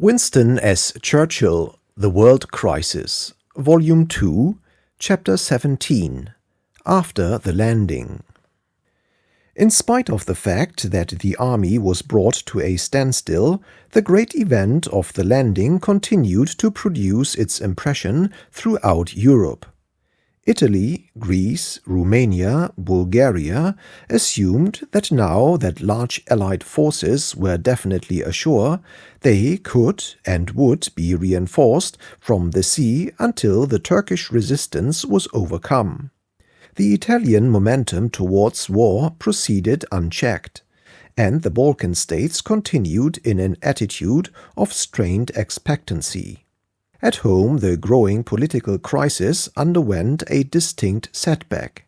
Winston S. Churchill, The World Crisis, Volume 2, Chapter 17, After the Landing. In spite of the fact that the army was brought to a standstill, the great event of the landing continued to produce its impression throughout Europe. Italy, Greece, Romania, Bulgaria assumed that now that large Allied forces were definitely ashore, they could and would be reinforced from the sea until the Turkish resistance was overcome. The Italian momentum towards war proceeded unchecked, and the Balkan states continued in an attitude of strained expectancy. At home, the growing political crisis underwent a distinct setback.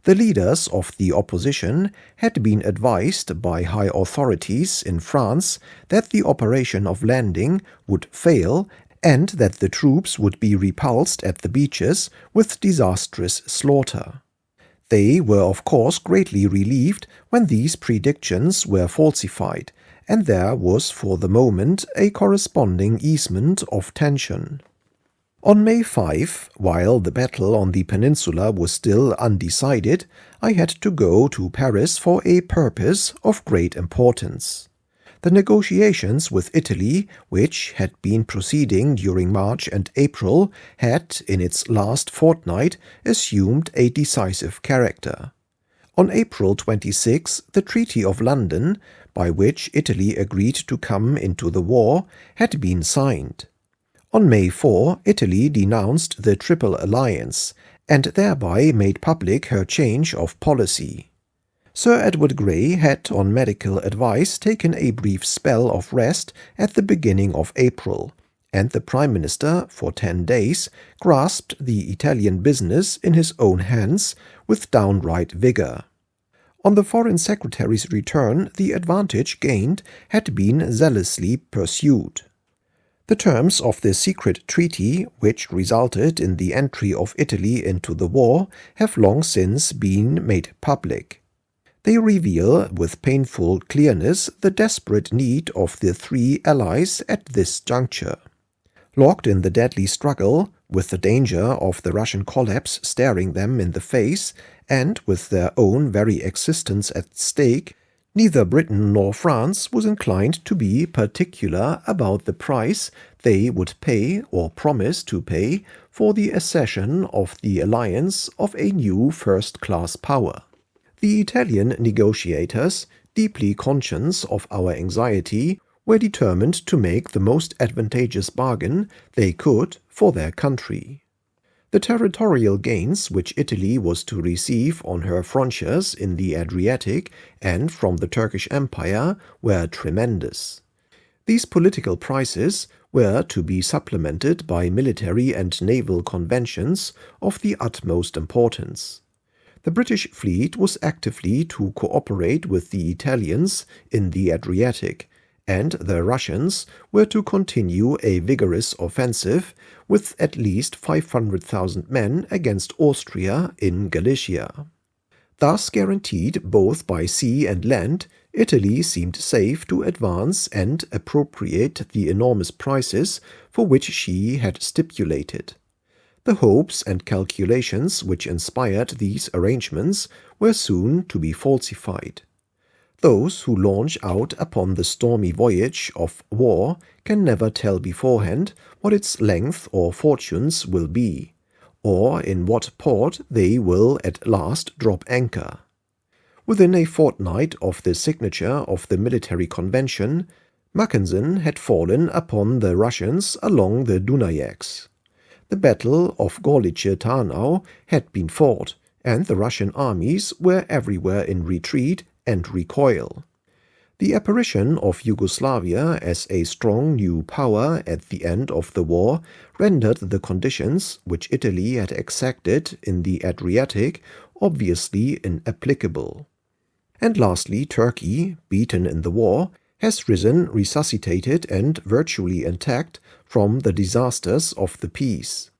The leaders of the opposition had been advised by high authorities in France that the operation of landing would fail and that the troops would be repulsed at the beaches with disastrous slaughter. They were of course greatly relieved when these predictions were falsified, and there was for the moment a corresponding easement of tension. On May 5, while the battle on the peninsula was still undecided, I had to go to Paris for a purpose of great importance. The negotiations with Italy, which had been proceeding during March and April, had, in its last fortnight, assumed a decisive character. On April 26, the Treaty of London, by which Italy agreed to come into the war, had been signed. On May 4, Italy denounced the Triple Alliance, and thereby made public her change of policy. Sir Edward Grey had, on medical advice, taken a brief spell of rest at the beginning of April, and the Prime Minister, for 10 days, grasped the Italian business in his own hands with downright vigor. On the Foreign Secretary's return, the advantage gained had been zealously pursued. The terms of the secret treaty, which resulted in the entry of Italy into the war, have long since been made public. They reveal with painful clearness the desperate need of the three allies at this juncture. Locked in the deadly struggle, with the danger of the Russian collapse staring them in the face, and with their own very existence at stake, neither Britain nor France was inclined to be particular about the price they would pay or promise to pay for the accession of the alliance of a new first-class power. The Italian negotiators, deeply conscious of our anxiety, were determined to make the most advantageous bargain they could for their country. The territorial gains which Italy was to receive on her frontiers in the Adriatic and from the Turkish Empire were tremendous. These political prizes were to be supplemented by military and naval conventions of the utmost importance. The British fleet was actively to cooperate with the Italians in the Adriatic, and the Russians were to continue a vigorous offensive with at least 500,000 men against Austria in Galicia. Thus guaranteed both by sea and land, Italy seemed safe to advance and appropriate the enormous prices for which she had stipulated. The hopes and calculations which inspired these arrangements were soon to be falsified. Those who launch out upon the stormy voyage of war can never tell beforehand what its length or fortunes will be, or in what port they will at last drop anchor. Within a fortnight of the signature of the military convention, Mackensen had fallen upon the Russians along the Dunajec. The Battle of Gorlice-Tarnow had been fought, and the Russian armies were everywhere in retreat and recoil. The apparition of Yugoslavia as a strong new power at the end of the war rendered the conditions which Italy had exacted in the Adriatic obviously inapplicable. And lastly, Turkey, beaten in the war, has risen resuscitated and virtually intact from the disasters of the peace.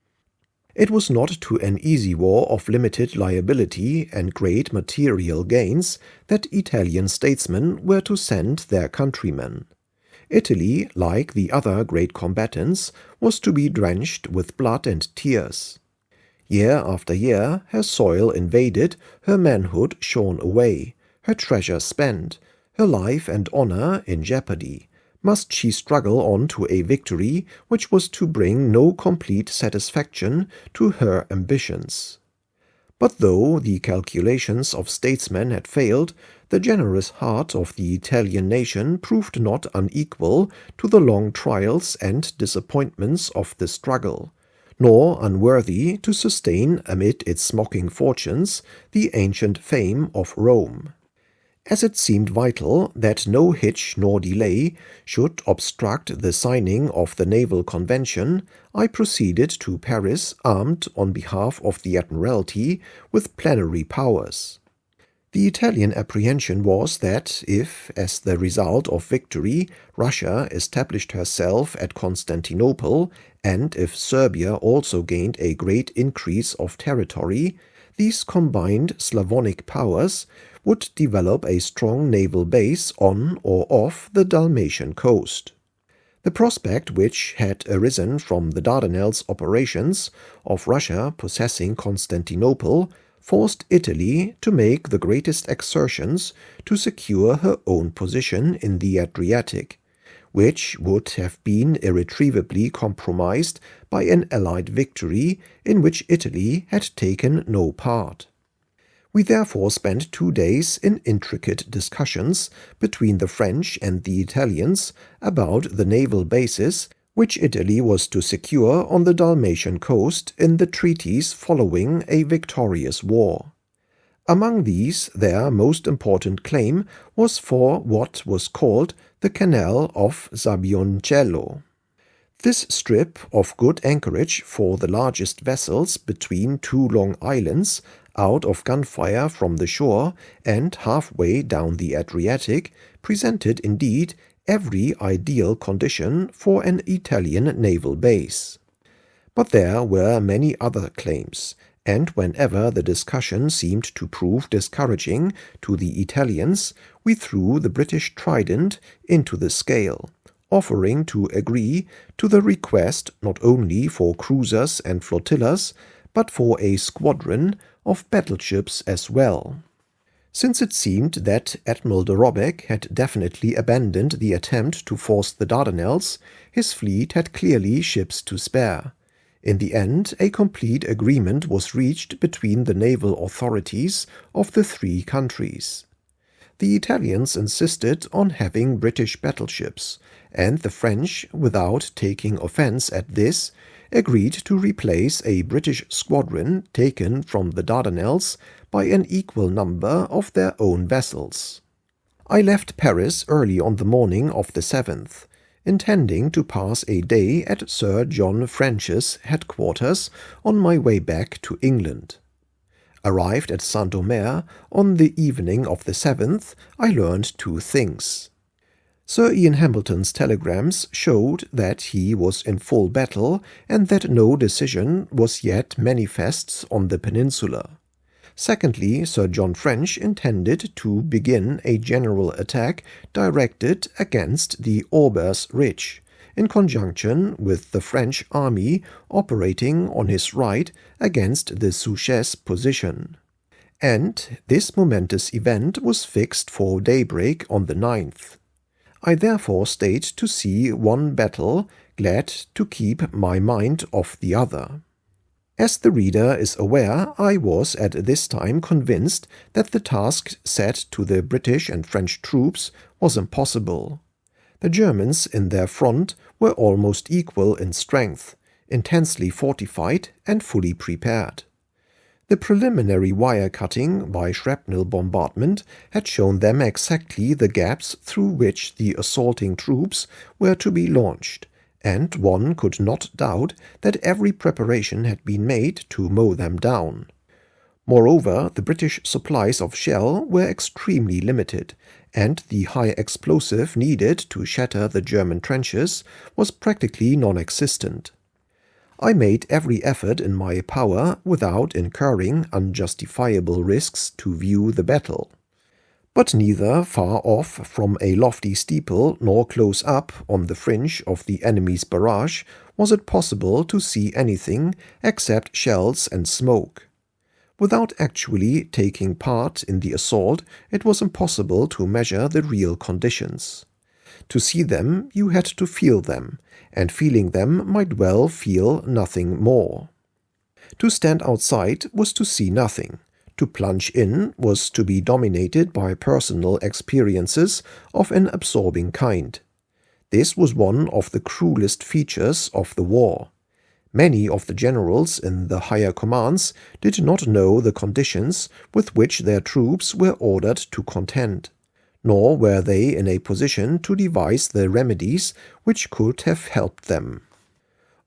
It was not to an easy war of limited liability and great material gains that Italian statesmen were to send their countrymen. Italy, like the other great combatants, was to be drenched with blood and tears. Year after year, her soil invaded, her manhood shorn away, her treasure spent, her life and honor in jeopardy. Must she struggle on to a victory which was to bring no complete satisfaction to her ambitions? But though the calculations of statesmen had failed, the generous heart of the Italian nation proved not unequal to the long trials and disappointments of the struggle, nor unworthy to sustain amid its mocking fortunes the ancient fame of Rome. As it seemed vital that no hitch nor delay should obstruct the signing of the Naval Convention, I proceeded to Paris armed on behalf of the Admiralty with plenary powers. The Italian apprehension was that if, as the result of victory, Russia established herself at Constantinople, and if Serbia also gained a great increase of territory, these combined Slavonic powers would develop a strong naval base on or off the Dalmatian coast. The prospect which had arisen from the Dardanelles operations of Russia possessing Constantinople forced Italy to make the greatest exertions to secure her own position in the Adriatic, which would have been irretrievably compromised by an Allied victory in which Italy had taken no part. We therefore spent 2 days in intricate discussions between the French and the Italians about the naval bases which Italy was to secure on the Dalmatian coast in the treaties following a victorious war. Among these, their most important claim was for what was called the Canal of Sabioncello. This strip of good anchorage for the largest vessels between two long islands, out of gunfire from the shore and halfway down the Adriatic, presented indeed every ideal condition for an Italian naval base. But there were many other claims, and whenever the discussion seemed to prove discouraging to the Italians, we threw the British trident into the scale, offering to agree to the request not only for cruisers and flotillas, but for a squadron of battleships as well. Since it seemed that Admiral de Robeck had definitely abandoned the attempt to force the Dardanelles, his fleet had clearly ships to spare. In the end, a complete agreement was reached between the naval authorities of the three countries. The Italians insisted on having British battleships, and the French, without taking offense at this, agreed to replace a British squadron taken from the Dardanelles by an equal number of their own vessels. I left Paris early on the morning of the 7th, intending to pass a day at Sir John French's headquarters on my way back to England. Arrived at Saint-Omer on the evening of the 7th, I learned 2 things. Sir Ian Hamilton's telegrams showed that he was in full battle and that no decision was yet manifest on the peninsula. Secondly, Sir John French intended to begin a general attack directed against the Aubers Ridge, in conjunction with the French army operating on his right against the Souchez position. And this momentous event was fixed for daybreak on the 9th. I therefore stayed to see one battle, glad to keep my mind off the other. As the reader is aware, I was at this time convinced that the task set to the British and French troops was impossible. The Germans in their front were almost equal in strength, intensely fortified and fully prepared. The preliminary wire-cutting by shrapnel bombardment had shown them exactly the gaps through which the assaulting troops were to be launched, and one could not doubt that every preparation had been made to mow them down. Moreover, the British supplies of shell were extremely limited, and the high explosive needed to shatter the German trenches was practically non-existent. I made every effort in my power without incurring unjustifiable risks to view the battle. But neither far off from a lofty steeple nor close up on the fringe of the enemy's barrage was it possible to see anything except shells and smoke. Without actually taking part in the assault, it was impossible to measure the real conditions. To see them, you had to feel them, and feeling them might well feel nothing more. To stand outside was to see nothing. To plunge in was to be dominated by personal experiences of an absorbing kind. This was one of the cruelest features of the war. Many of the generals in the higher commands did not know the conditions with which their troops were ordered to contend, nor were they in a position to devise the remedies which could have helped them.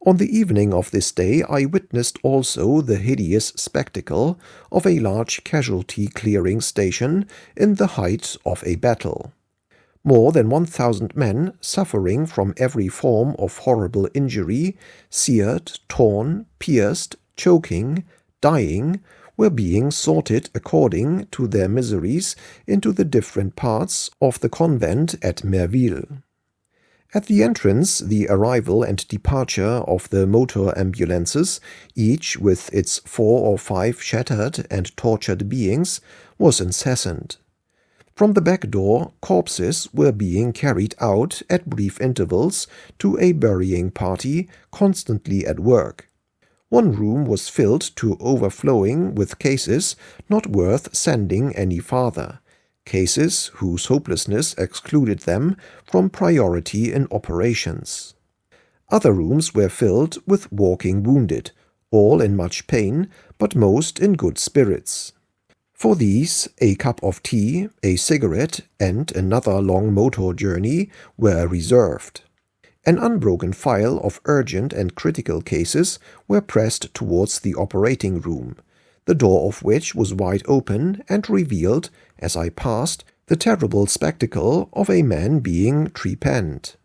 On the evening of this day I witnessed also the hideous spectacle of a large casualty-clearing station in the height of a battle. More than 1,000 men, suffering from every form of horrible injury, seared, torn, pierced, choking, dying, were being sorted according to their miseries into the different parts of the convent at Merville. At the entrance, the arrival and departure of the motor ambulances, each with its 4 or 5 shattered and tortured beings, was incessant. From the back door, corpses were being carried out at brief intervals to a burying party constantly at work. One room was filled to overflowing with cases not worth sending any farther, cases whose hopelessness excluded them from priority in operations. Other rooms were filled with walking wounded, all in much pain, but most in good spirits. For these, a cup of tea, a cigarette, and another long motor journey were reserved. An unbroken file of urgent and critical cases were pressed towards the operating room, the door of which was wide open and revealed, as I passed, the terrible spectacle of a man being trepanned.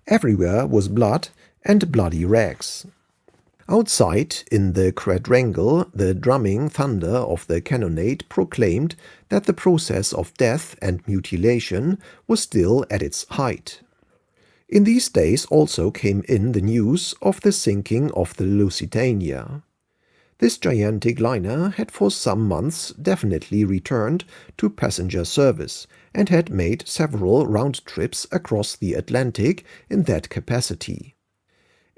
Everywhere was blood and bloody rags. Outside, in the quadrangle, the drumming thunder of the cannonade proclaimed that the process of death and mutilation was still at its height. In these days also came in the news of the sinking of the Lusitania. This gigantic liner had for some months definitely returned to passenger service, and had made several round trips across the Atlantic in that capacity.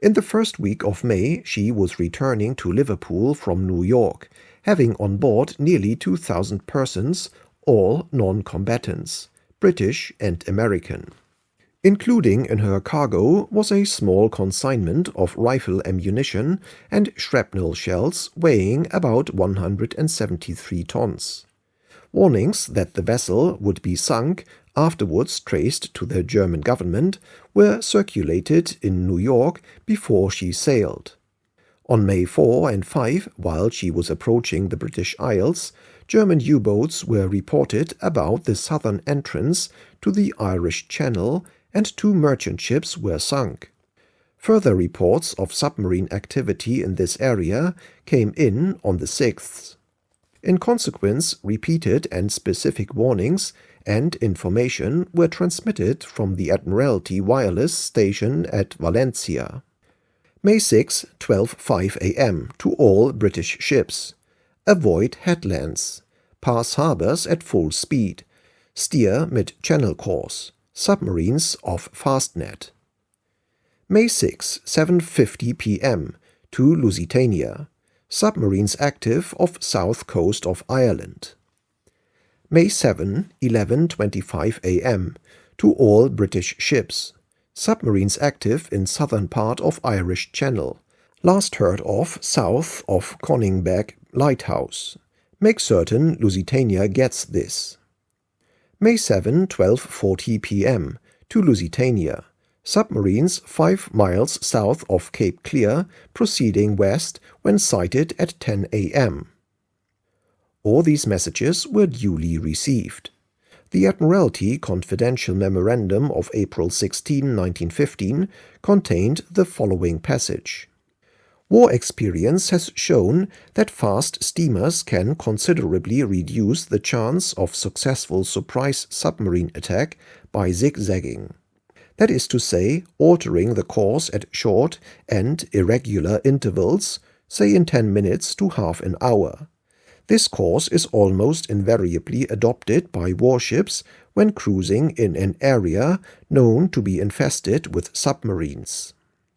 In the first week of May she was returning to Liverpool from New York, having on board nearly 2,000 persons, all non-combatants, British and American. Including in her cargo was a small consignment of rifle ammunition and shrapnel shells weighing about 173 tons. Warnings that the vessel would be sunk, afterwards traced to the German government, were circulated in New York before she sailed. On May 4 and 5, while she was approaching the British Isles, German U-boats were reported about the southern entrance to the Irish Channel, and 2 merchant ships were sunk. Further reports of submarine activity in this area came in on the 6th. In consequence, repeated and specific warnings and information were transmitted from the Admiralty wireless station at Valencia. May 6, 12:05 a.m. to all British ships. Avoid headlands. Pass harbors at full speed. Steer mid-channel course. Submarines off Fastnet. May 6, 7:50 p.m. to Lusitania. Submarines active off south coast of Ireland. May 7, 11:25 a.m. to all British ships. Submarines active in southern part of Irish Channel. Last heard of south of Coningbeck Lighthouse. Make certain Lusitania gets this. May 7, 12:40 p.m. to Lusitania. Submarines 5 miles south of Cape Clear, proceeding west when sighted at 10 a.m. All these messages were duly received. The Admiralty Confidential Memorandum of April 16, 1915, contained the following passage. War experience has shown that fast steamers can considerably reduce the chance of successful surprise submarine attack by zigzagging. That is to say, altering the course at short and irregular intervals, say in 10 minutes to half an hour. This course is almost invariably adopted by warships when cruising in an area known to be infested with submarines.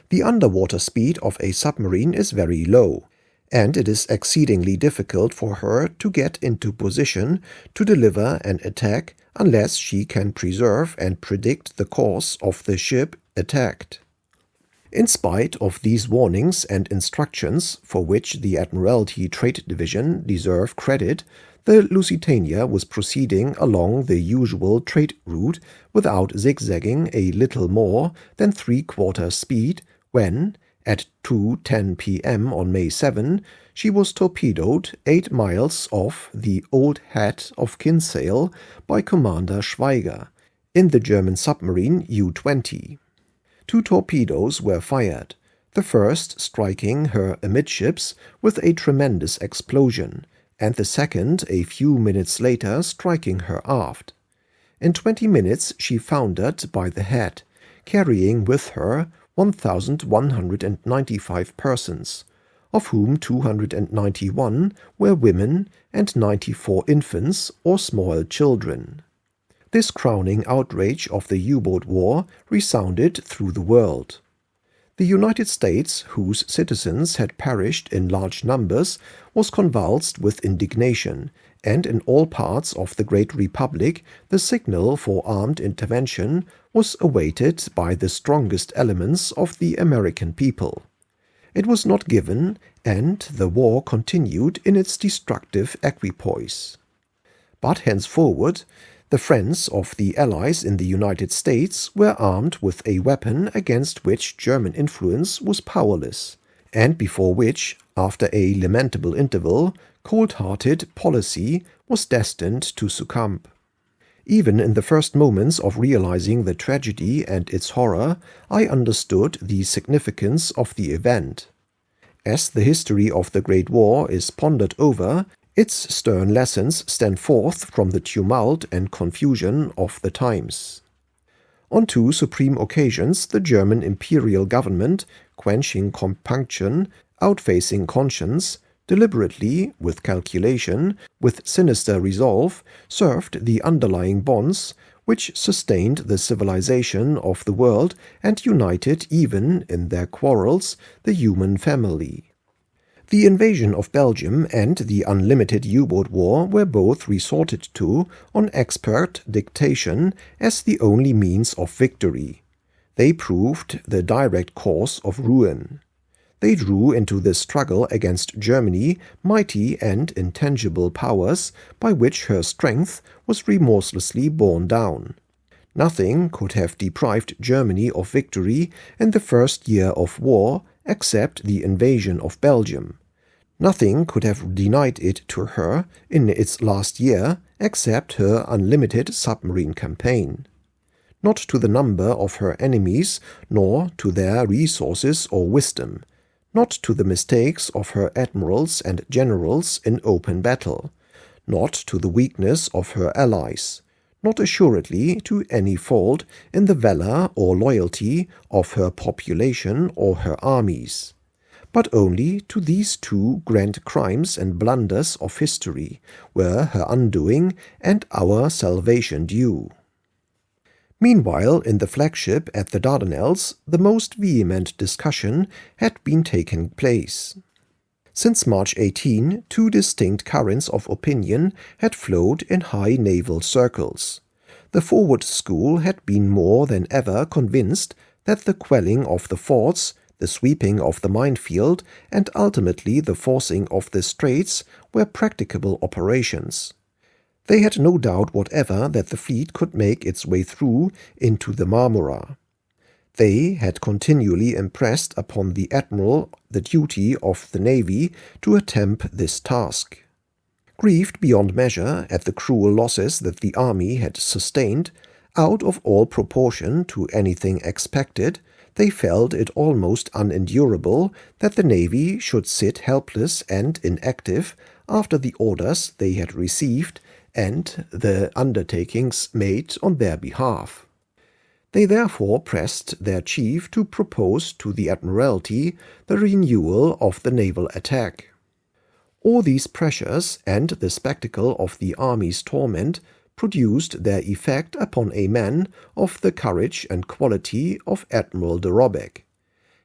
The underwater speed of a submarine is very low, and it is exceedingly difficult for her to get into position to deliver an attack unless she can preserve and predict the course of the ship attacked. In spite of these warnings and instructions, for which the Admiralty Trade Division deserve credit, the Lusitania was proceeding along the usual trade route without zigzagging a little more than three-quarter speed when, at 2:10 p.m. on May 7, she was torpedoed 8 miles off the Old Hat of Kinsale by Commander Schweiger in the German submarine U-20. 2 torpedoes were fired, the first striking her amidships with a tremendous explosion, and the second a few minutes later striking her aft. In 20 minutes she foundered by the head, carrying with her 1,195 persons, of whom 291 were women and 94 infants or small children. This crowning outrage of the U-boat war resounded through the world. The United States, whose citizens had perished in large numbers, was convulsed with indignation, and in all parts of the Great Republic the signal for armed intervention was awaited by the strongest elements of the American people. It was not given, and the war continued in its destructive equipoise. But henceforward, the friends of the Allies in the United States were armed with a weapon against which German influence was powerless, and before which, after a lamentable interval, cold-hearted policy was destined to succumb. Even in the first moments of realizing the tragedy and its horror, I understood the significance of the event. As the history of the Great War is pondered over, its stern lessons stand forth from the tumult and confusion of the times. On 2 supreme occasions the German imperial government, quenching compunction, outfacing conscience, deliberately, with calculation, with sinister resolve, served the underlying bonds which sustained the civilization of the world and united even in their quarrels the human family. The invasion of Belgium and the unlimited U-boat war were both resorted to on expert dictation as the only means of victory. They proved the direct cause of ruin. They drew into this struggle against Germany mighty and intangible powers by which her strength was remorselessly borne down. Nothing could have deprived Germany of victory in the first year of war except the invasion of Belgium. Nothing could have denied it to her in its last year except her unlimited submarine campaign. Not to the number of her enemies, nor to their resources or wisdom, not to the mistakes of her admirals and generals in open battle, not to the weakness of her allies, not assuredly to any fault in the valor or loyalty of her population or her armies, but only to these 2 grand crimes and blunders of history were her undoing and our salvation due. Meanwhile, in the flagship at the Dardanelles, the most vehement discussion had been taking place. Since March 18, 2 distinct currents of opinion had flowed in high naval circles. The forward school had been more than ever convinced that the quelling of the forts, the sweeping of the minefield, and ultimately the forcing of the straits were practicable operations. They had no doubt whatever that the fleet could make its way through into the Marmora. They had continually impressed upon the admiral the duty of the navy to attempt this task. Grieved beyond measure at the cruel losses that the army had sustained, out of all proportion to anything expected, they felt it almost unendurable that the Navy should sit helpless and inactive after the orders they had received and the undertakings made on their behalf. They therefore pressed their chief to propose to the Admiralty the renewal of the naval attack. All these pressures and the spectacle of the army's torment produced their effect upon a man of the courage and quality of Admiral de Robeck.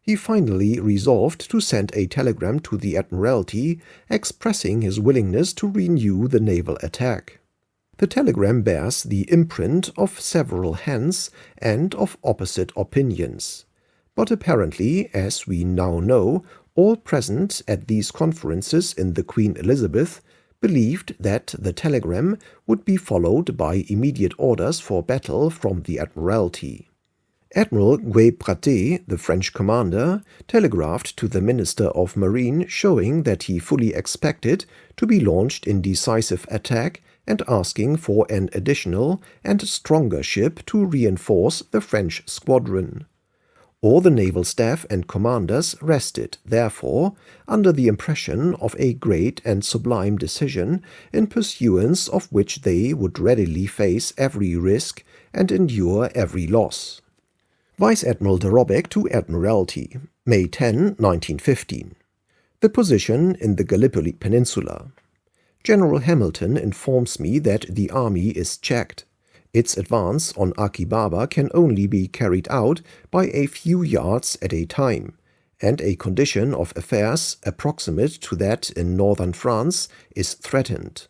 He finally resolved to send a telegram to the Admiralty expressing his willingness to renew the naval attack. The telegram bears the imprint of several hands and of opposite opinions, but apparently, as we now know, all present at these conferences in the Queen Elizabeth believed that the telegram would be followed by immediate orders for battle from the Admiralty. Admiral Guay-Praté, the French commander, telegraphed to the Minister of Marine showing that he fully expected to be launched in decisive attack and asking for an additional and stronger ship to reinforce the French squadron. All the naval staff and commanders rested, therefore, under the impression of a great and sublime decision, in pursuance of which they would readily face every risk and endure every loss. Vice Admiral de Robeck to Admiralty, May 10, 1915. The position in the Gallipoli Peninsula. General Hamilton informs me that the army is checked. Its advance on Akibaba can only be carried out by a few yards at a time, and a condition of affairs approximate to that in northern France is threatened.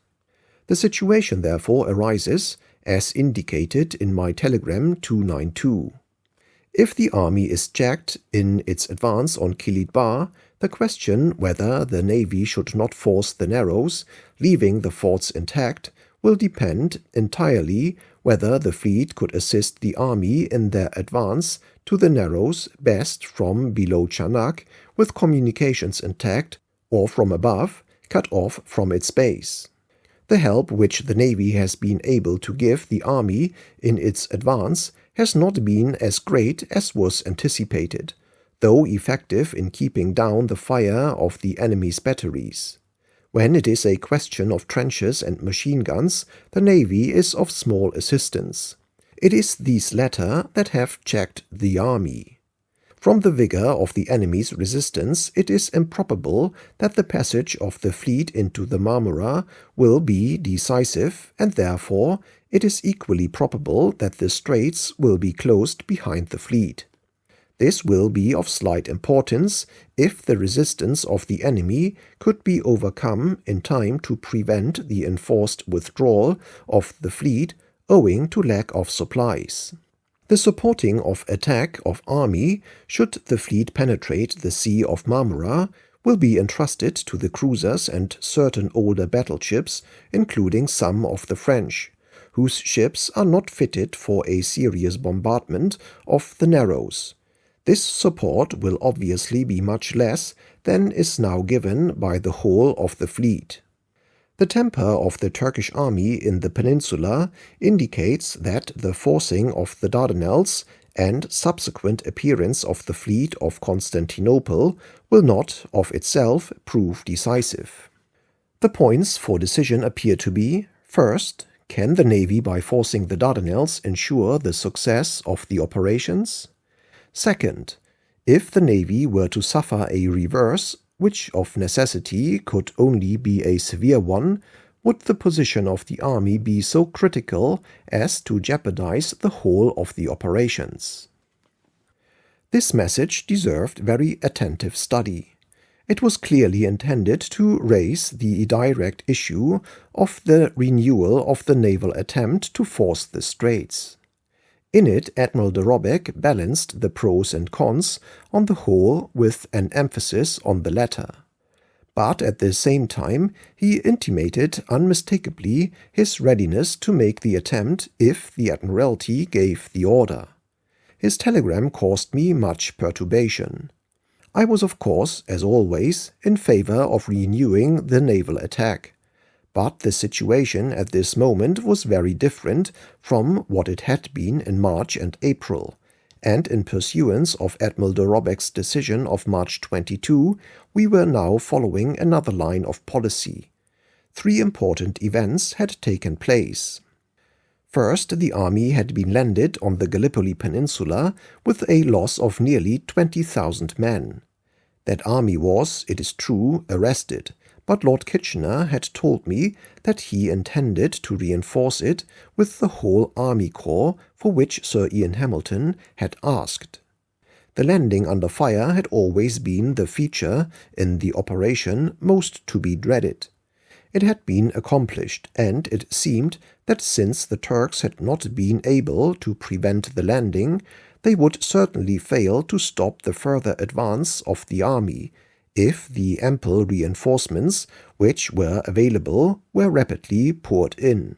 The situation therefore arises, as indicated in my telegram 292. If the army is checked in its advance on Kilitba, the question whether the Navy should not force the Narrows, leaving the forts intact, will depend entirely whether the fleet could assist the army in their advance to the Narrows best from below Chanak, with communications intact, or from above, cut off from its base. The help which the Navy has been able to give the army in its advance has not been as great as was anticipated, though effective in keeping down the fire of the enemy's batteries. When it is a question of trenches and machine guns, the Navy is of small assistance. It is these latter that have checked the army. From the vigor of the enemy's resistance, it is improbable that the passage of the fleet into the Marmora will be decisive, and therefore it is equally probable that the straits will be closed behind the fleet. This will be of slight importance if the resistance of the enemy could be overcome in time to prevent the enforced withdrawal of the fleet owing to lack of supplies. The supporting of attack of army, should the fleet penetrate the Sea of Marmora, will be entrusted to the cruisers and certain older battleships, including some of the French, whose ships are not fitted for a serious bombardment of the Narrows. This support will obviously be much less than is now given by the whole of the fleet. The temper of the Turkish army in the peninsula indicates that the forcing of the Dardanelles and subsequent appearance of the fleet of Constantinople will not, of itself, prove decisive. The points for decision appear to be, first, can the Navy by forcing the Dardanelles ensure the success of the operations? Second, if the Navy were to suffer a reverse, which of necessity could only be a severe one, would the position of the army be so critical as to jeopardize the whole of the operations? This message deserved very attentive study. It was clearly intended to raise the direct issue of the renewal of the naval attempt to force the straits. In it, Admiral de Robeck balanced the pros and cons on the whole with an emphasis on the latter. But at the same time, he intimated unmistakably his readiness to make the attempt if the Admiralty gave the order. His telegram caused me much perturbation. I was, of course, as always, in favor of renewing the naval attack. But the situation at this moment was very different from what it had been in March and April, and in pursuance of Admiral de Robbeck's decision of March 22, we were now following another line of policy. 3 important events had taken place. First, the army had been landed on the Gallipoli Peninsula with a loss of nearly 20,000 men. That army was, it is true, arrested, but Lord Kitchener had told me that he intended to reinforce it with the whole army corps for which Sir Ian Hamilton had asked. The landing under fire had always been the feature in the operation most to be dreaded. It had been accomplished, and it seemed that since the Turks had not been able to prevent the landing, they would certainly fail to stop the further advance of the army, if the ample reinforcements which were available were rapidly poured in.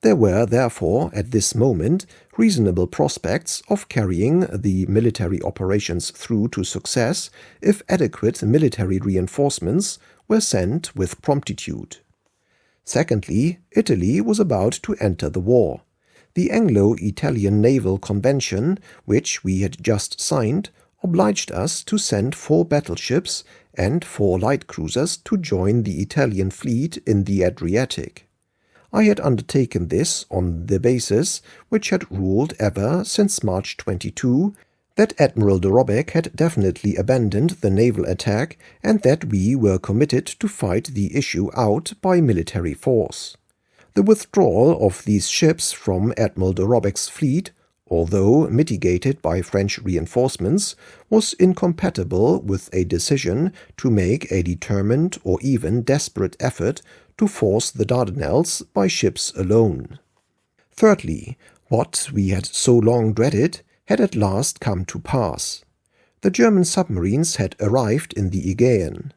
There were, therefore, at this moment, reasonable prospects of carrying the military operations through to success if adequate military reinforcements were sent with promptitude. Secondly, Italy was about to enter the war. The Anglo-Italian Naval Convention, which we had just signed, obliged us to send 4 battleships and 4 light cruisers to join the Italian fleet in the Adriatic. I had undertaken this on the basis which had ruled ever since March 22, that Admiral de Robbeck had definitely abandoned the naval attack and that we were committed to fight the issue out by military force. The withdrawal of these ships from Admiral de Robbeck's fleet, although mitigated by French reinforcements, was incompatible with a decision to make a determined or even desperate effort to force the Dardanelles by ships alone. Thirdly, what we had so long dreaded had at last come to pass. The German submarines had arrived in the Aegean.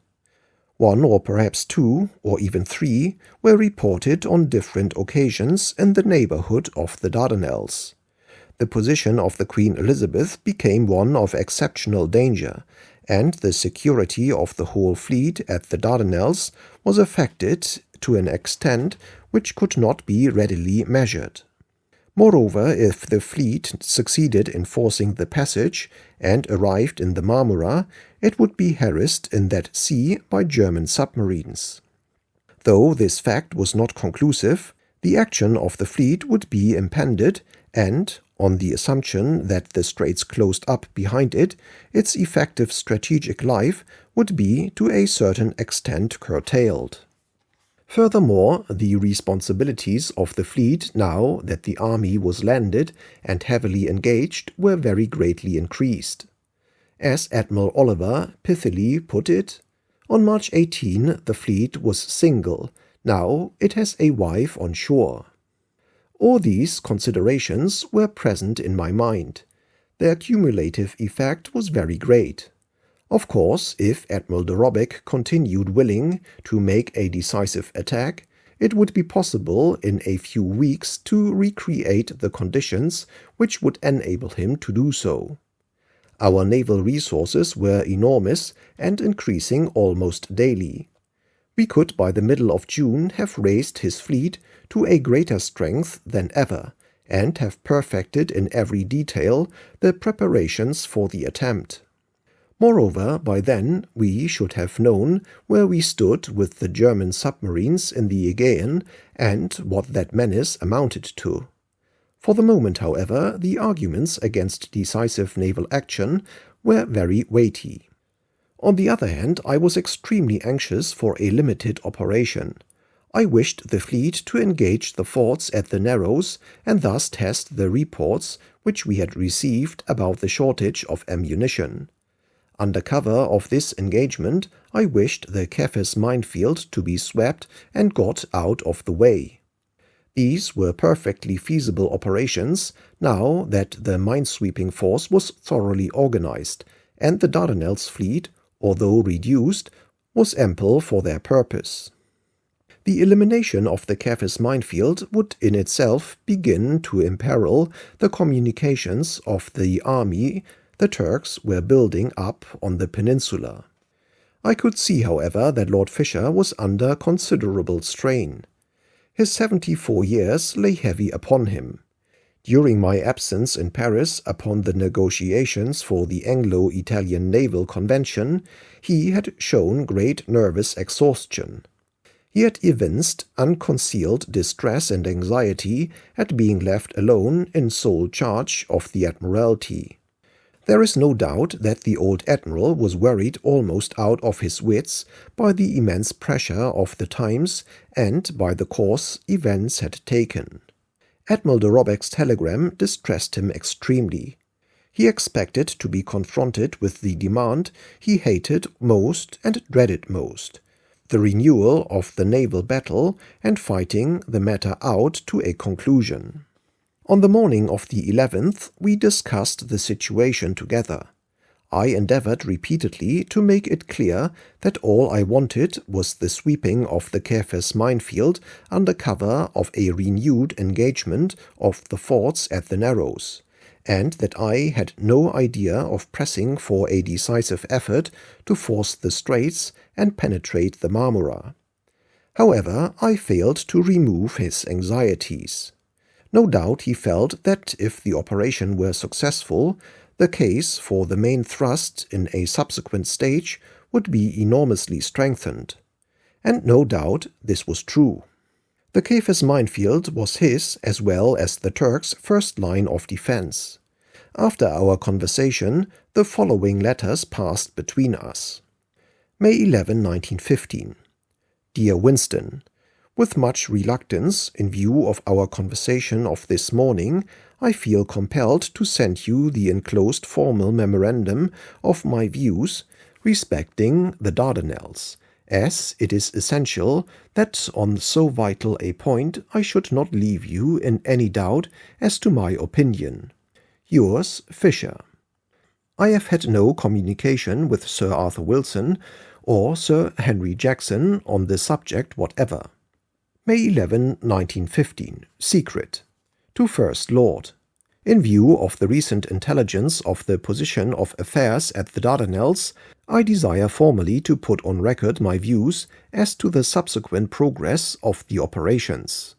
1 or perhaps 2 or even 3 were reported on different occasions in the neighborhood of the Dardanelles. The position of the Queen Elizabeth became one of exceptional danger, and the security of the whole fleet at the Dardanelles was affected to an extent which could not be readily measured. Moreover, if the fleet succeeded in forcing the passage and arrived in the Marmora, it would be harassed in that sea by German submarines. Though this fact was not conclusive, the action of the fleet would be impeded, and, on the assumption that the straits closed up behind it, its effective strategic life would be to a certain extent curtailed. Furthermore, the responsibilities of the fleet, now that the army was landed and heavily engaged, were very greatly increased. As Admiral Oliver pithily put it, on March 18 the fleet was single, now it has a wife on shore. All these considerations were present in my mind. Their cumulative effect was very great. Of course, if Admiral de Robbeck continued willing to make a decisive attack, it would be possible in a few weeks to recreate the conditions which would enable him to do so. Our naval resources were enormous and increasing almost daily. We could by the middle of June have raised his fleet to a greater strength than ever, and have perfected in every detail the preparations for the attempt. Moreover, by then we should have known where we stood with the German submarines in the Aegean and what that menace amounted to. For the moment, however, the arguments against decisive naval action were very weighty. On the other hand, I was extremely anxious for a limited operation. I wished the fleet to engage the forts at the Narrows and thus test the reports which we had received about the shortage of ammunition. Under cover of this engagement, I wished the Cadiz minefield to be swept and got out of the way. These were perfectly feasible operations now that the minesweeping force was thoroughly organized, and the Dardanelles fleet, although reduced, was ample for their purpose. The elimination of the Cadiz minefield would in itself begin to imperil the communications of the army the Turks were building up on the peninsula. I could see, however, that Lord Fisher was under considerable strain. His 74 years lay heavy upon him. During my absence in Paris upon the negotiations for the Anglo-Italian Naval Convention, he had shown great nervous exhaustion. He had evinced unconcealed distress and anxiety at being left alone in sole charge of the Admiralty. There is no doubt that the old admiral was worried almost out of his wits by the immense pressure of the times and by the course events had taken. Admiral de Robecque's telegram distressed him extremely. He expected to be confronted with the demand he hated most and dreaded most, the renewal of the naval battle and fighting the matter out to a conclusion. On the morning of the 11th, we discussed the situation together. I endeavored repeatedly to make it clear that all I wanted was the sweeping of the Kefes minefield under cover of a renewed engagement of the forts at the Narrows, and that I had no idea of pressing for a decisive effort to force the straits and penetrate the Marmora. However, I failed to remove his anxieties. No doubt he felt that if the operation were successful, the case for the main thrust in a subsequent stage would be enormously strengthened. And no doubt this was true. The Kefes minefield was his as well as the Turks' first line of defense. After our conversation, the following letters passed between us. May 11, 1915. Dear Winston, with much reluctance, in view of our conversation of this morning, I feel compelled to send you the enclosed formal memorandum of my views respecting the Dardanelles, as it is essential that on so vital a point I should not leave you in any doubt as to my opinion. Yours, Fisher. I have had no communication with Sir Arthur Wilson or Sir Henry Jackson on the subject whatever. May 11, 1915. Secret. To First Lord. In view of the recent intelligence of the position of affairs at the Dardanelles, I desire formally to put on record my views as to the subsequent progress of the operations.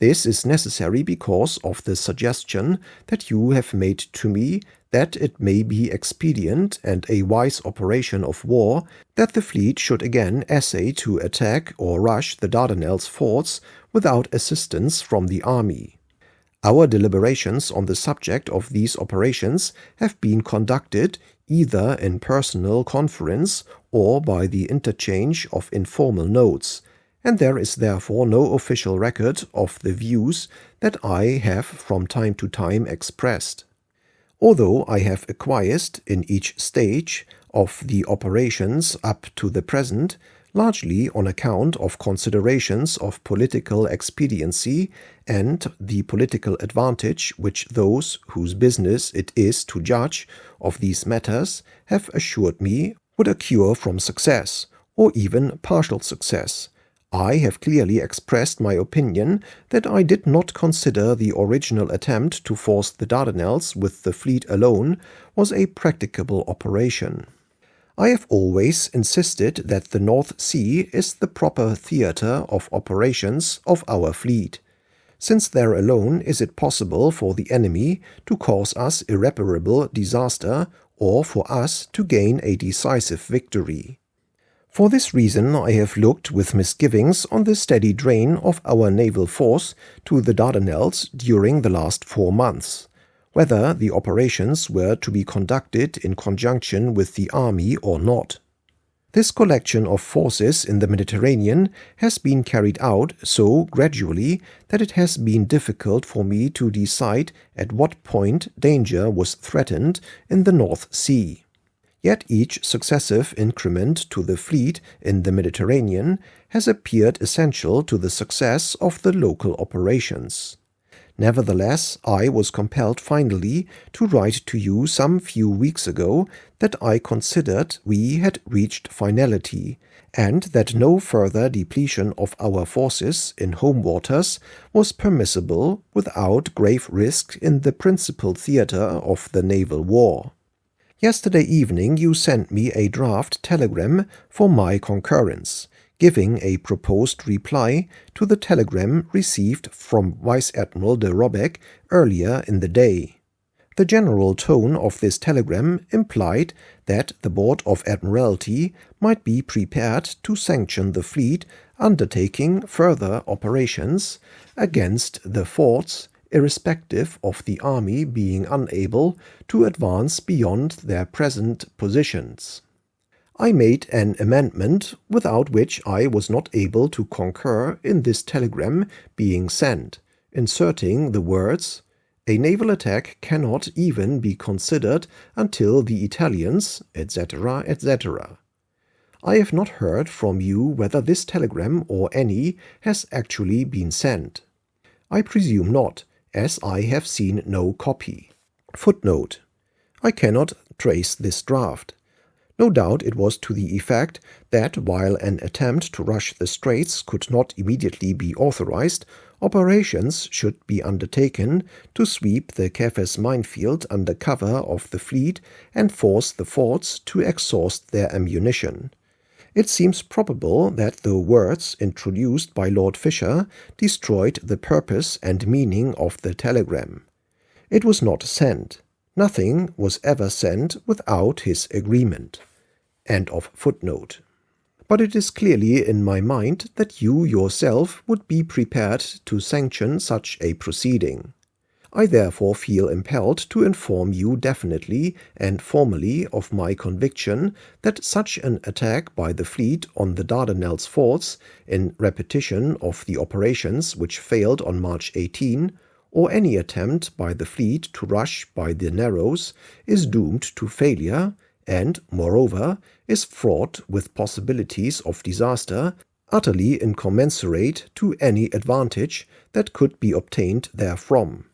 This is necessary because of the suggestion that you have made to me that it may be expedient and a wise operation of war that the fleet should again essay to attack or rush the Dardanelles forts without assistance from the army. Our deliberations on the subject of these operations have been conducted either in personal conference or by the interchange of informal notes, and there is therefore no official record of the views that I have from time to time expressed. Although I have acquiesced in each stage of the operations up to the present, largely on account of considerations of political expediency and the political advantage which those whose business it is to judge of these matters have assured me would accrue from success, or even partial success, I have clearly expressed my opinion that I did not consider the original attempt to force the Dardanelles with the fleet alone was a practicable operation. I have always insisted that the North Sea is the proper theatre of operations of our fleet, since there alone is it possible for the enemy to cause us irreparable disaster or for us to gain a decisive victory. For this reason I have looked with misgivings on the steady drain of our naval force to the Dardanelles during the last 4 months, whether the operations were to be conducted in conjunction with the army or not. This collection of forces in the Mediterranean has been carried out so gradually that it has been difficult for me to decide at what point danger was threatened in the North Sea. Yet each successive increment to the fleet in the Mediterranean has appeared essential to the success of the local operations. Nevertheless, I was compelled finally to write to you some few weeks ago that I considered we had reached finality, and that no further depletion of our forces in home waters was permissible without grave risk in the principal theatre of the naval war. Yesterday evening you sent me a draft telegram for my concurrence, giving a proposed reply to the telegram received from Vice Admiral de Robeck earlier in the day. The general tone of this telegram implied that the Board of Admiralty might be prepared to sanction the fleet undertaking further operations against the forts, irrespective of the army being unable to advance beyond their present positions. I made an amendment without which I was not able to concur in this telegram being sent, inserting the words, "A naval attack cannot even be considered until the Italians, etc., etc." I have not heard from you whether this telegram or any has actually been sent. I presume not, as I have seen no copy. Footnote: I cannot trace this draft. No doubt it was to the effect that while an attempt to rush the straits could not immediately be authorized, operations should be undertaken to sweep the Kefes minefield under cover of the fleet and force the forts to exhaust their ammunition. It seems probable that the words introduced by Lord Fisher destroyed the purpose and meaning of the telegram. It was not sent. Nothing was ever sent without his agreement. End of footnote. But it is clearly in my mind that you yourself would be prepared to sanction such a proceeding. I therefore feel impelled to inform you definitely and formally of my conviction that such an attack by the fleet on the Dardanelles forts, in repetition of the operations which failed on March 18, or any attempt by the fleet to rush by the Narrows, is doomed to failure, and, moreover, is fraught with possibilities of disaster utterly incommensurate to any advantage that could be obtained therefrom.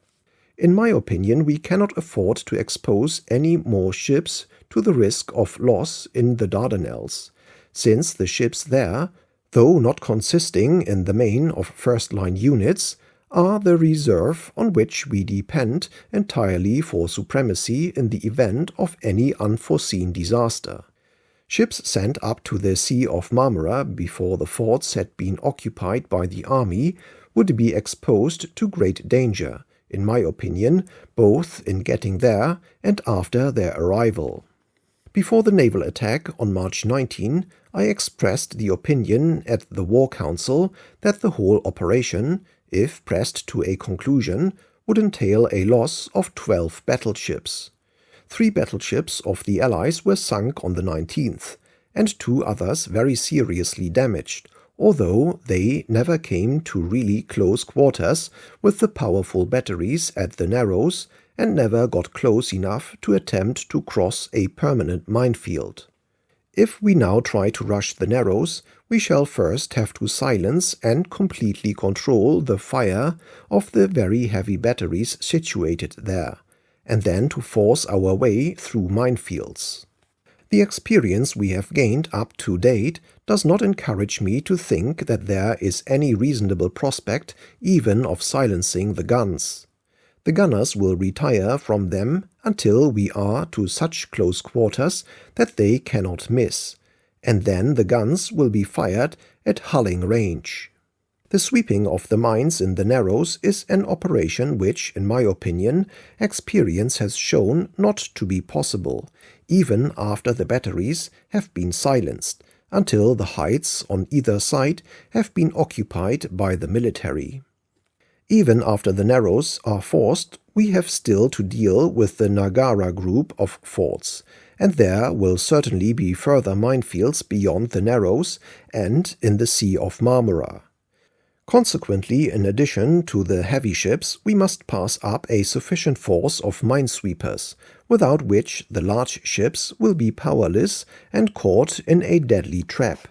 In my opinion, we cannot afford to expose any more ships to the risk of loss in the Dardanelles, since the ships there, though not consisting in the main of first-line units, are the reserve on which we depend entirely for supremacy in the event of any unforeseen disaster. Ships sent up to the Sea of Marmara before the forts had been occupied by the army would be exposed to great danger, in my opinion, both in getting there and after their arrival. Before the naval attack on March 19, I expressed the opinion at the War Council that the whole operation, if pressed to a conclusion, would entail a loss of 12 battleships. 3 battleships of the Allies were sunk on the 19th, and 2 others very seriously damaged, although they never came to really close quarters with the powerful batteries at the Narrows and never got close enough to attempt to cross a permanent minefield. If we now try to rush the Narrows, we shall first have to silence and completely control the fire of the very heavy batteries situated there, and then to force our way through minefields. The experience we have gained up to date does not encourage me to think that there is any reasonable prospect even of silencing the guns. The gunners will retire from them until we are to such close quarters that they cannot miss, and then the guns will be fired at hulling range. The sweeping of the mines in the Narrows is an operation which, in my opinion, experience has shown not to be possible, even after the batteries have been silenced, until the heights on either side have been occupied by the military. Even after the Narrows are forced, we have still to deal with the Nagara group of forts, and there will certainly be further minefields beyond the Narrows and in the Sea of Marmara. Consequently, in addition to the heavy ships, we must pass up a sufficient force of minesweepers, without which the large ships will be powerless and caught in a deadly trap.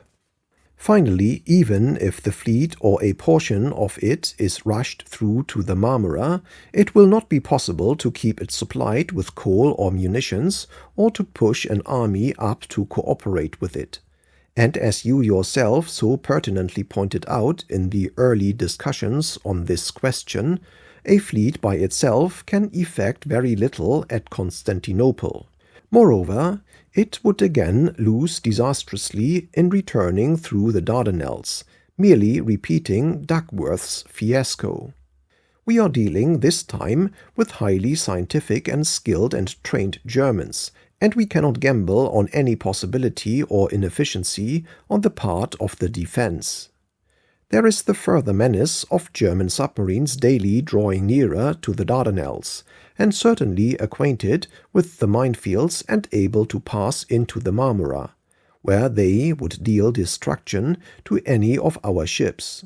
Finally, even if the fleet or a portion of it is rushed through to the Marmara, it will not be possible to keep it supplied with coal or munitions, or to push an army up to cooperate with it. And as you yourself so pertinently pointed out in the early discussions on this question, a fleet by itself can effect very little at Constantinople. Moreover, it would again lose disastrously in returning through the Dardanelles, merely repeating Duckworth's fiasco. We are dealing this time with highly scientific and skilled and trained Germans, and we cannot gamble on any possibility or inefficiency on the part of the defense. There is the further menace of German submarines daily drawing nearer to the Dardanelles, and certainly acquainted with the minefields and able to pass into the Marmora, where they would deal destruction to any of our ships.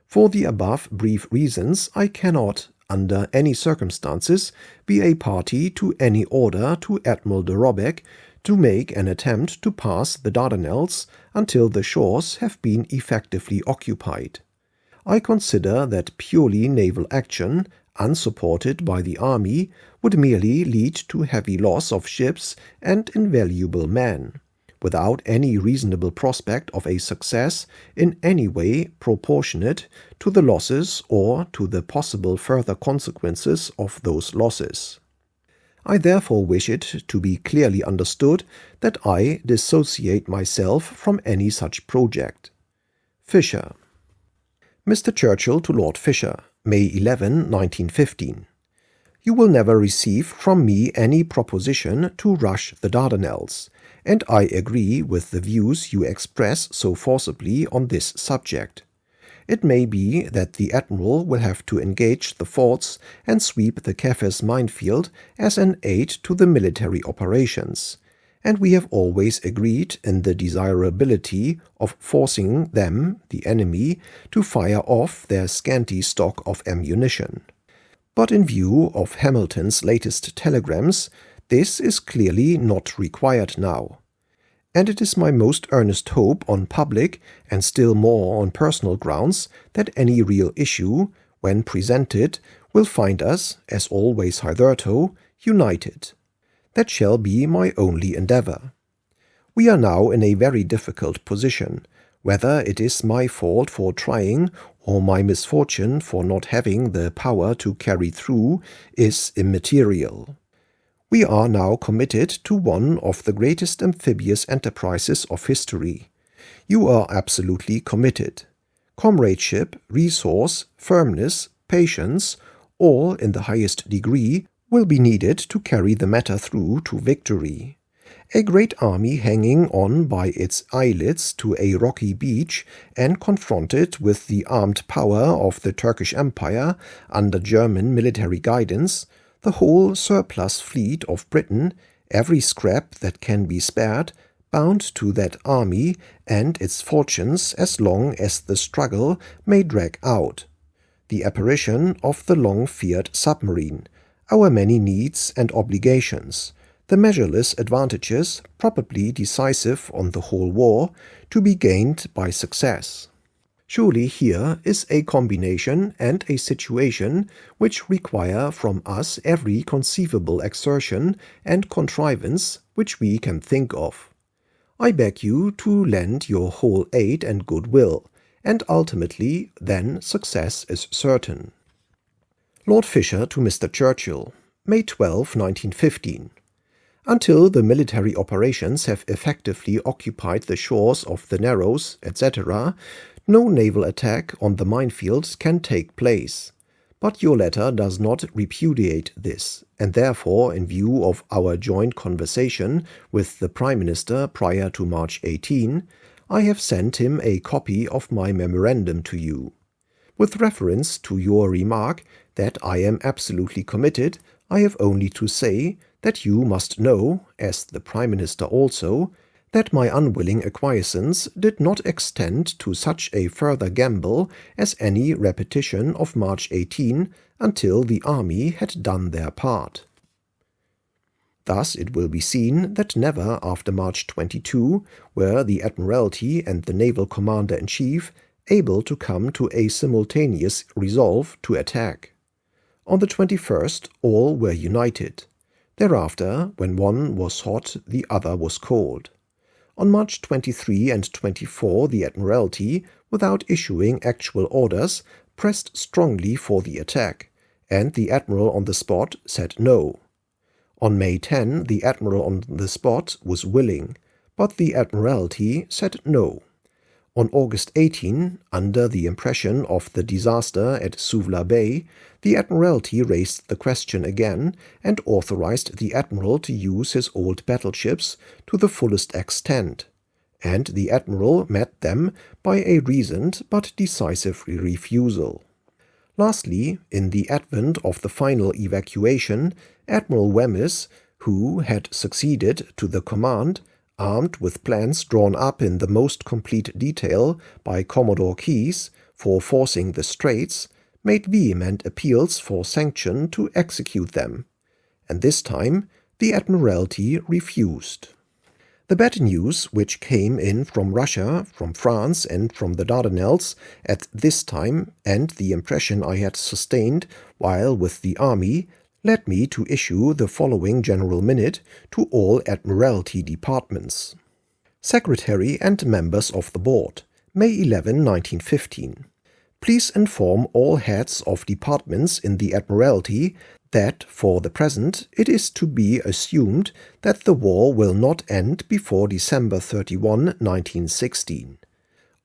For the above brief reasons, I cannot, under any circumstances, be a party to any order to Admiral de Robeck to make an attempt to pass the Dardanelles until the shores have been effectively occupied. I consider that purely naval action, unsupported by the army, would merely lead to heavy loss of ships and invaluable men, without any reasonable prospect of a success in any way proportionate to the losses or to the possible further consequences of those losses. I therefore wish it to be clearly understood that I dissociate myself from any such project. Fisher. Mr. Churchill to Lord Fisher, May 11, 1915. You will never receive from me any proposition to rush the Dardanelles, and I agree with the views you express so forcibly on this subject. It may be that the Admiral will have to engage the forts and sweep the Kefes minefield as an aid to the military operations, and we have always agreed in the desirability of forcing them, the enemy, to fire off their scanty stock of ammunition. But in view of Hamilton's latest telegrams, this is clearly not required now. And it is my most earnest hope on public, and still more on personal grounds, that any real issue, when presented, will find us, as always hitherto, united. That shall be my only endeavour. We are now in a very difficult position. Whether it is my fault for trying, or my misfortune for not having the power to carry through, is immaterial. We are now committed to one of the greatest amphibious enterprises of history. You are absolutely committed. Comradeship, resource, firmness, patience, all in the highest degree, will be needed to carry the matter through to victory. A great army hanging on by its eyelids to a rocky beach and confronted with the armed power of the Turkish Empire under German military guidance, the whole surplus fleet of Britain, every scrap that can be spared, bound to that army and its fortunes as long as the struggle may drag out. The apparition of the long-feared submarine, our many needs and obligations, the measureless advantages, probably decisive on the whole war, to be gained by success. Surely here is a combination and a situation which require from us every conceivable exertion and contrivance which we can think of. I beg you to lend your whole aid and goodwill, and ultimately then success is certain. Lord Fisher to Mr. Churchill, May 12, 1915. Until the military operations have effectively occupied the shores of the Narrows, etc., no naval attack on the minefields can take place. But your letter does not repudiate this, and therefore, in view of our joint conversation with the Prime Minister prior to March 18, I have sent him a copy of my memorandum to you. With reference to your remark that I am absolutely committed, I have only to say that you must know, as the Prime Minister also, that my unwilling acquiescence did not extend to such a further gamble as any repetition of March 18 until the army had done their part. Thus it will be seen that never after March 22 were the Admiralty and the Naval Commander-in-Chief able to come to a simultaneous resolve to attack. On the 21st all were united. Thereafter, when one was hot, the other was cold. On March 23 and 24 the Admiralty, without issuing actual orders, pressed strongly for the attack, and the Admiral on the spot said no. On May 10, the Admiral on the spot was willing, but the Admiralty said no. On August 18, under the impression of the disaster at Suvla Bay, the Admiralty raised the question again and authorized the Admiral to use his old battleships to the fullest extent, and the Admiral met them by a reasoned but decisive refusal. Lastly, in the advent of the final evacuation, Admiral Wemyss, who had succeeded to the command, armed with plans drawn up in the most complete detail by Commodore Keyes for forcing the straits, made vehement appeals for sanction to execute them, and this time the Admiralty refused. The bad news which came in from Russia, from France, and from the Dardanelles at this time, and the impression I had sustained while with the army, led me to issue the following General Minute to all Admiralty departments. Secretary and members of the Board, May 11, 1915. Please inform all heads of departments in the Admiralty that, for the present, it is to be assumed that the war will not end before December 31, 1916.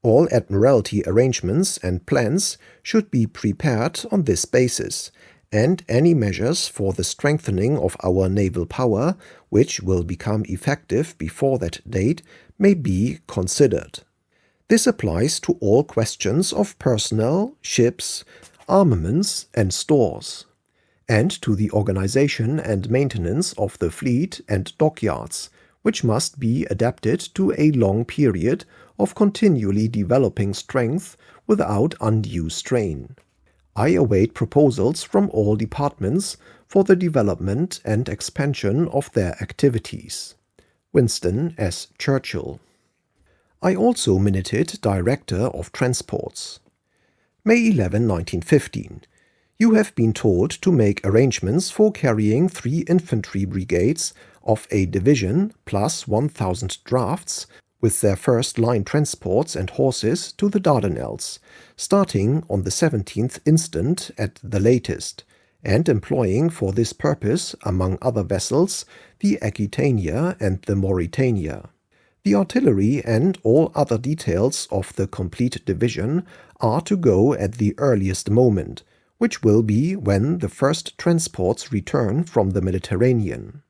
All Admiralty arrangements and plans should be prepared on this basis, and any measures for the strengthening of our naval power, which will become effective before that date, may be considered. This applies to all questions of personnel, ships, armaments, and stores, and to the organization and maintenance of the fleet and dockyards, which must be adapted to a long period of continually developing strength without undue strain. I await proposals from all departments for the development and expansion of their activities. Winston S. Churchill. I also minuted Director of Transports. May 11, 1915. You have been told to make arrangements for carrying 3 infantry brigades of a division plus 1,000 drafts with their first-line transports and horses to the Dardanelles, starting on the 17th instant at the latest, and employing for this purpose, among other vessels, the Aquitania and the Mauritania. The artillery and all other details of the complete division are to go at the earliest moment, which will be when the first transports return from the Mediterranean.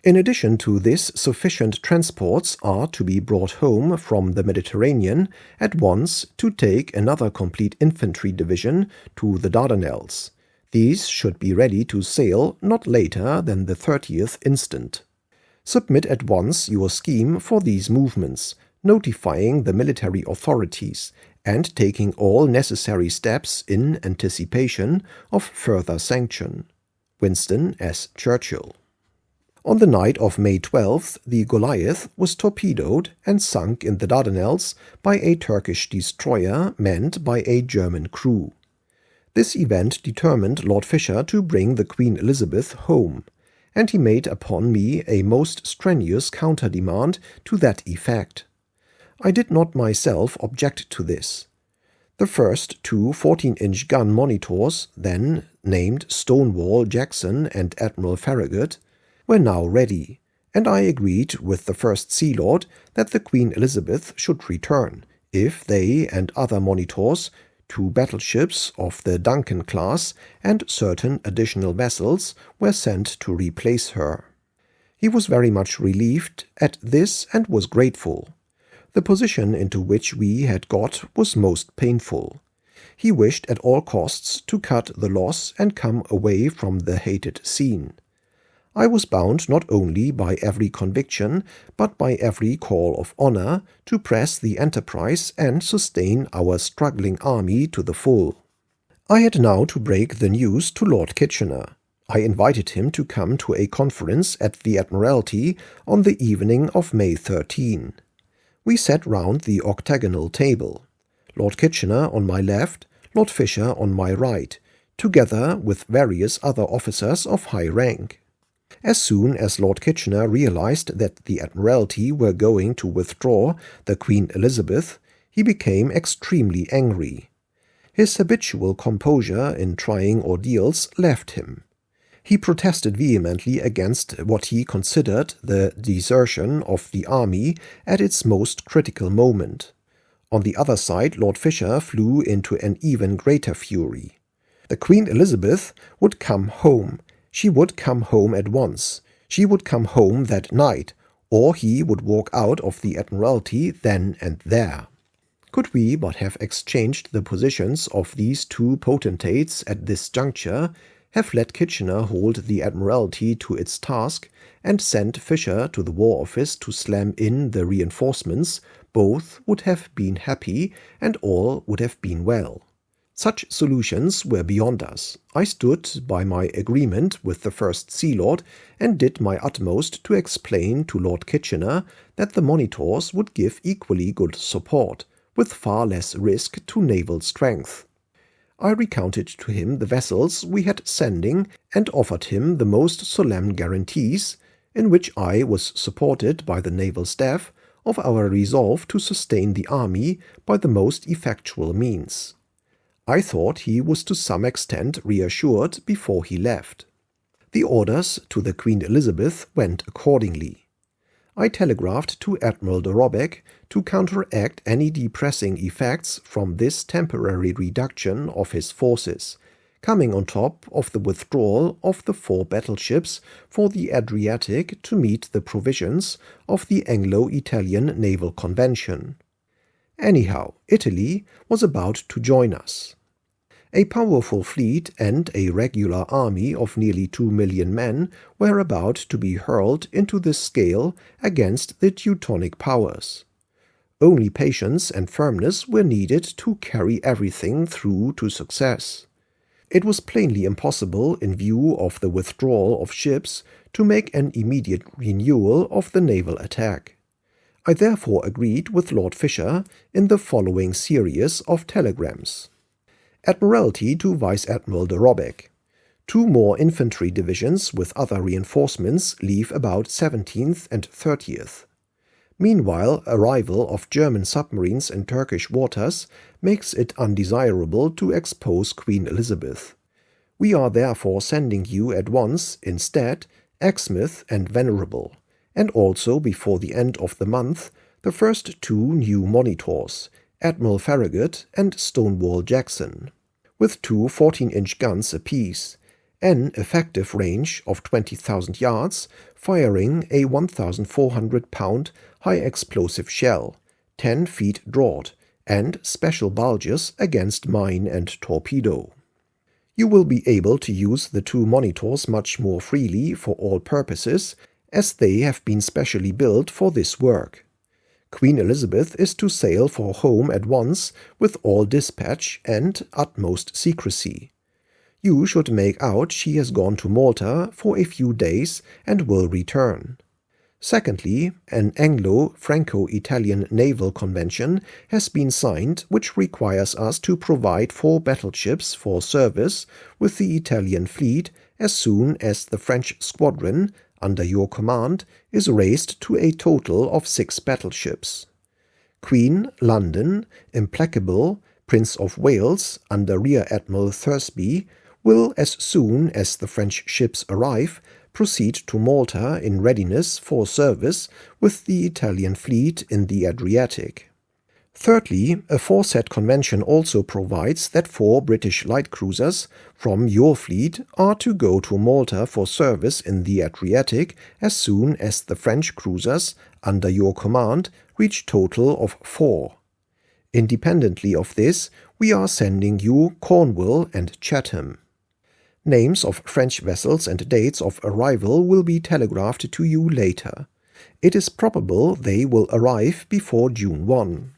In addition to this, sufficient transports are to be brought home from the Mediterranean at once to take another complete infantry division to the Dardanelles. These should be ready to sail not later than the 30th instant. Submit at once your scheme for these movements, notifying the military authorities, and taking all necessary steps in anticipation of further sanction. Winston S. Churchill. On the night of May 12th, the Goliath was torpedoed and sunk in the Dardanelles by a Turkish destroyer manned by a German crew. This event determined Lord Fisher to bring the Queen Elizabeth home, and he made upon me a most strenuous counter-demand to that effect. I did not myself object to this. The first 2 14-inch gun monitors, then named Stonewall Jackson and Admiral Farragut, were now ready, and I agreed with the First Sea Lord that the Queen Elizabeth should return, if they and other monitors, 2 battleships of the Duncan class, and certain additional vessels were sent to replace her. He was very much relieved at this and was grateful. The position into which we had got was most painful. He wished at all costs to cut the loss and come away from the hated scene. I was bound not only by every conviction, but by every call of honor, to press the enterprise and sustain our struggling army to the full. I had now to break the news to Lord Kitchener. I invited him to come to a conference at the Admiralty on the evening of May 13. We sat round the octagonal table, Lord Kitchener on my left, Lord Fisher on my right, together with various other officers of high rank. As soon as Lord Kitchener realized that the Admiralty were going to withdraw the Queen Elizabeth, he became extremely angry. His habitual composure in trying ordeals left him. He protested vehemently against what he considered the desertion of the army at its most critical moment. On the other side, Lord Fisher flew into an even greater fury. The Queen Elizabeth would come home. She would come home at once. She would come home that night, or he would walk out of the Admiralty then and there. Could we but have exchanged the positions of these two potentates at this juncture, have let Kitchener hold the Admiralty to its task, and sent Fisher to the War Office to slam in the reinforcements, both would have been happy, and all would have been well. Such solutions were beyond us. I stood by my agreement with the First Sea Lord, and did my utmost to explain to Lord Kitchener that the monitors would give equally good support, with far less risk to naval strength. I recounted to him the vessels we had sending, and offered him the most solemn guarantees, in which I was supported by the naval staff, of our resolve to sustain the army by the most effectual means. I thought he was to some extent reassured before he left. The orders to the Queen Elizabeth went accordingly. I telegraphed to Admiral de Robeck to counteract any depressing effects from this temporary reduction of his forces, coming on top of the withdrawal of the 4 battleships for the Adriatic to meet the provisions of the Anglo-Italian Naval Convention. Anyhow, Italy was about to join us. A powerful fleet and a regular army of nearly 2 million men were about to be hurled into the scale against the Teutonic powers. Only patience and firmness were needed to carry everything through to success. It was plainly impossible, in view of the withdrawal of ships, to make an immediate renewal of the naval attack. I therefore agreed with Lord Fisher in the following series of telegrams. Admiralty to Vice Admiral de Robeck. 2 more infantry divisions with other reinforcements leave about 17th and 30th. Meanwhile, arrival of German submarines in Turkish waters makes it undesirable to expose Queen Elizabeth. We are therefore sending you at once, instead, Exmouth and Venerable, and also before the end of the month, the first 2 new monitors, Admiral Farragut and Stonewall Jackson, with 2 14-inch guns apiece, an effective range of 20,000 yards, firing a 1,400-pound high-explosive shell, 10 feet draught, and special bulges against mine and torpedo. You will be able to use the 2 monitors much more freely for all purposes, as they have been specially built for this work. Queen Elizabeth is to sail for home at once with all dispatch and utmost secrecy. You should make out she has gone to Malta for a few days and will return. Secondly, an Anglo-Franco-Italian naval convention has been signed which requires us to provide 4 battleships for service with the Italian fleet as soon as the French squadron, under your command, is raised to a total of 6 battleships. Queen, London, Implacable, Prince of Wales, under Rear Admiral Thursby, will, as soon as the French ships arrive, proceed to Malta in readiness for service with the Italian fleet in the Adriatic. Thirdly, a aforesaid convention also provides that 4 British light cruisers from your fleet are to go to Malta for service in the Adriatic as soon as the French cruisers under your command reach total of 4. Independently of this, we are sending you Cornwall and Chatham. Names of French vessels and dates of arrival will be telegraphed to you later. It is probable they will arrive before June 1.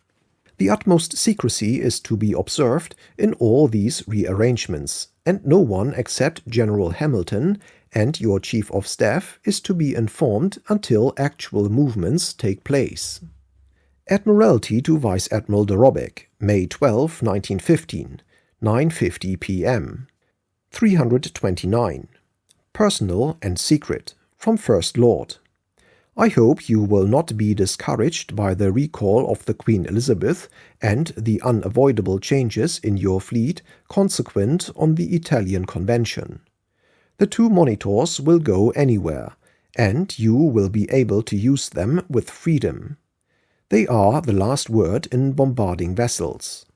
The utmost secrecy is to be observed in all these rearrangements, and no one except General Hamilton and your Chief of Staff is to be informed until actual movements take place. Admiralty to Vice Admiral de Robeck, May 12, 1915, 9:50 p.m. 329. Personal and secret, from First Lord. I hope you will not be discouraged by the recall of the Queen Elizabeth and the unavoidable changes in your fleet consequent on the Italian Convention. The 2 monitors will go anywhere, and you will be able to use them with freedom. They are the last word in bombarding vessels.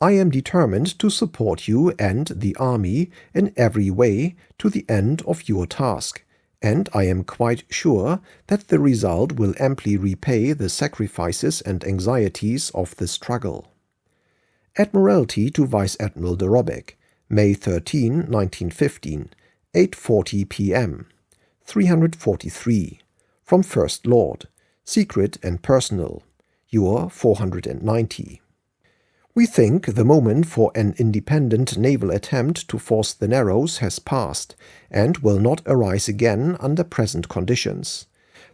I am determined to support you and the army in every way to the end of your task, and I am quite sure that the result will amply repay the sacrifices and anxieties of the struggle. Admiralty to Vice Admiral de Robeck, May 13, 1915, 8:40 p.m. 343. From First Lord. Secret and personal. Your 490. We think the moment for an independent naval attempt to force the Narrows has passed, and will not arise again under present conditions.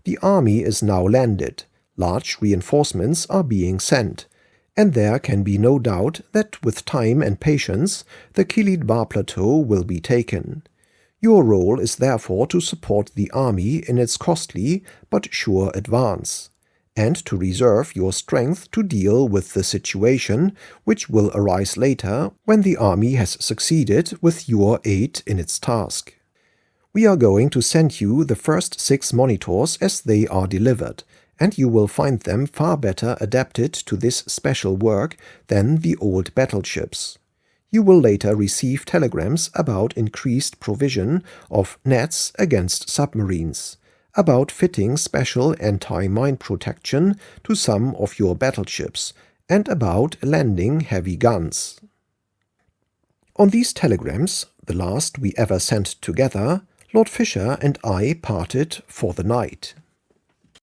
The army is now landed, large reinforcements are being sent, and there can be no doubt that with time and patience the Kilid Bar Plateau will be taken. Your role is therefore to support the army in its costly but sure advance, and to reserve your strength to deal with the situation which will arise later when the army has succeeded with your aid in its task. We are going to send you the first 6 monitors as they are delivered, and you will find them far better adapted to this special work than the old battleships. You will later receive telegrams about increased provision of nets against submarines, about fitting special anti-mine protection to some of your battleships, and about landing heavy guns. On these telegrams, the last we ever sent together, Lord Fisher and I parted for the night.